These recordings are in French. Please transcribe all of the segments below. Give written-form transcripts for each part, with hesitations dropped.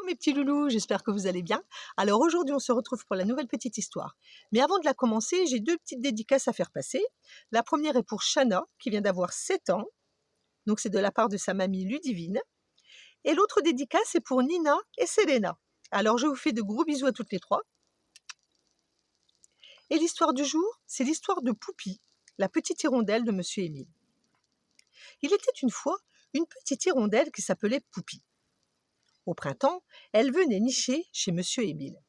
mes petits loulous, j'espère que vous allez bien. Alors aujourd'hui, on se retrouve pour la nouvelle petite histoire. Mais avant de la commencer, j'ai deux petites dédicaces à faire passer. La première est pour Shana, qui vient d'avoir 7 ans. Donc c'est de la part de sa mamie Ludivine. Et l'autre dédicace est pour Nina et Selena. Alors je vous fais de gros bisous à toutes les trois. Et l'histoire du jour, c'est l'histoire de Poupie, la petite hirondelle de Monsieur Émile. Il était une fois une petite hirondelle qui s'appelait Poupie. Au printemps, elle venait nicher chez Monsieur Émile.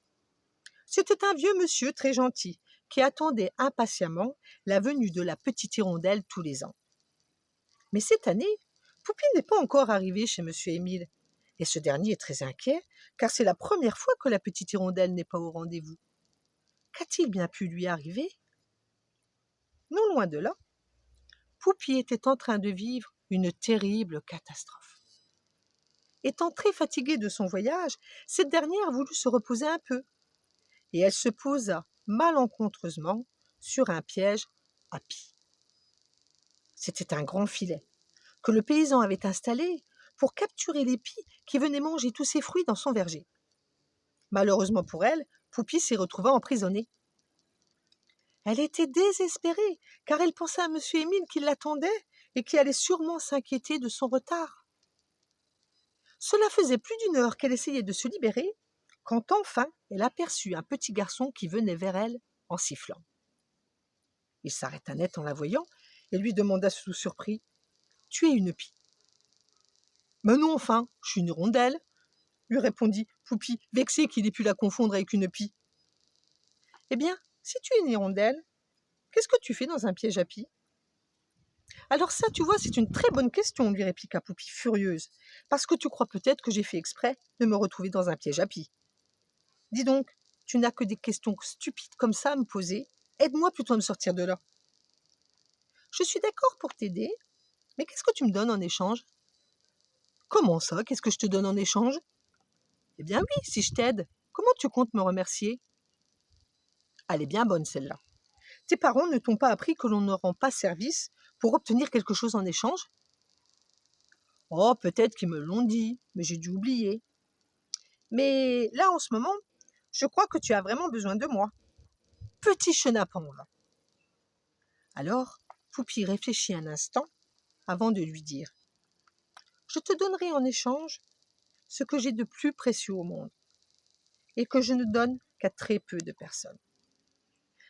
C'était un vieux monsieur très gentil qui attendait impatiemment la venue de la petite hirondelle tous les ans. Mais cette année, Poupie n'est pas encore arrivée chez Monsieur Émile, et ce dernier est très inquiet, car c'est la première fois que la petite hirondelle n'est pas au rendez-vous. Qu'a-t-il bien pu lui arriver? Non loin de là, Poupie était en train de vivre une terrible catastrophe. Étant très fatiguée de son voyage, cette dernière voulut se reposer un peu, et elle se posa malencontreusement sur un piège à pied. C'était un grand filet que le paysan avait installé pour capturer les pies qui venaient manger tous ses fruits dans son verger. Malheureusement pour elle, Poupie s'y retrouva emprisonnée. Elle était désespérée, car elle pensait à Monsieur Émile qui l'attendait et qui allait sûrement s'inquiéter de son retard. Cela faisait plus d'1 heure qu'elle essayait de se libérer, quand enfin elle aperçut un petit garçon qui venait vers elle en sifflant. Il s'arrêta net en la voyant et lui demanda sous surpris « Tu es une pie ?»« Mais non, enfin, je suis une hirondelle » lui répondit Poupie, vexée qu'il ait pu la confondre avec une pie. « Eh bien, si tu es une hirondelle, qu'est-ce que tu fais dans un piège à pies ?»« Alors ça, tu vois, c'est une très bonne question, » lui répliqua Poupie, furieuse, « parce que tu crois peut-être que j'ai fait exprès de me retrouver dans un piège à pies. Dis donc, tu n'as que des questions stupides comme ça à me poser. Aide-moi plutôt à me sortir de là. » « Je suis d'accord pour t'aider, mais qu'est-ce que tu me donnes en échange ?»« Comment ça, qu'est-ce que je te donne en échange ?»« Eh bien oui, si je t'aide, comment tu comptes me remercier ?»« Elle est bien bonne celle-là. Tes parents ne t'ont pas appris que l'on ne rend pas service pour obtenir quelque chose en échange ?»« Oh, peut-être qu'ils me l'ont dit, mais j'ai dû oublier. Mais là, en ce moment, je crois que tu as vraiment besoin de moi. Petit chenapan, va. » Alors, Poupie réfléchit un instant avant de lui dire « Je te donnerai en échange ce que j'ai de plus précieux au monde et que je ne donne qu'à très peu de personnes.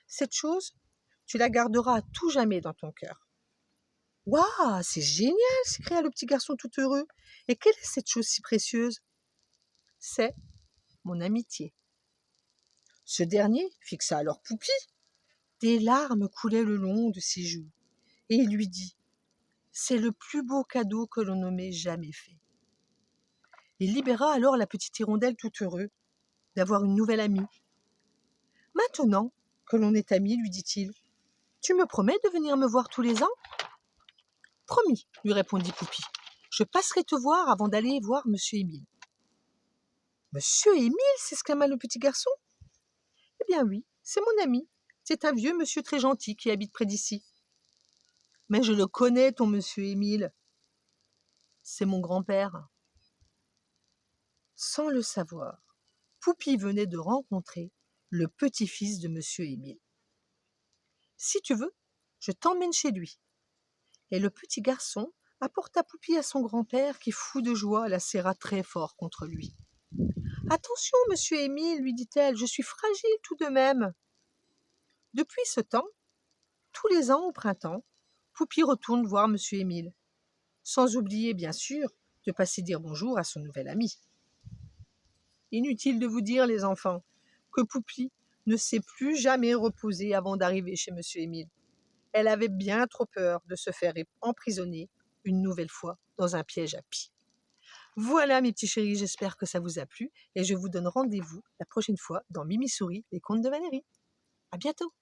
Cette chose, tu la garderas à tout jamais dans ton cœur. »« Waouh, c'est génial !» s'écria le petit garçon tout heureux. « Et quelle est cette chose si précieuse ?»« C'est mon amitié. » Ce dernier fixa alors Poupie. Des larmes coulaient le long de ses joues et il lui dit « C'est le plus beau cadeau que l'on ne m'ait jamais fait. » Il libéra alors la petite hirondelle tout heureux d'avoir une nouvelle amie. « Maintenant que l'on est amis, lui dit-il, tu me promets de venir me voir tous les ans ?»« Promis, lui répondit Poupie. Je passerai te voir avant d'aller voir Monsieur Émile. »« Monsieur Émile ?» s'exclama le petit garçon. « Eh bien oui, c'est mon ami. C'est un vieux monsieur très gentil qui habite près d'ici. »« Mais je le connais, ton Monsieur Émile. C'est mon grand-père. » Sans le savoir, Poupie venait de rencontrer le petit-fils de Monsieur Émile. « Si tu veux, je t'emmène chez lui. » Et le petit garçon apporta Poupie à son grand-père qui, fou de joie, la serra très fort contre lui. « Attention, Monsieur Émile, lui dit-elle, je suis fragile tout de même. » Depuis ce temps, tous les ans au printemps, Poupie retourne voir Monsieur Émile, sans oublier, bien sûr, de passer dire bonjour à son nouvel ami. Inutile de vous dire, les enfants, que Poupie ne s'est plus jamais reposée avant d'arriver chez Monsieur Émile. Elle avait bien trop peur de se faire emprisonner une nouvelle fois dans un piège à pies. Voilà mes petits chéris, j'espère que ça vous a plu et je vous donne rendez-vous la prochaine fois dans Mimi Souris, les contes de Valérie. À bientôt.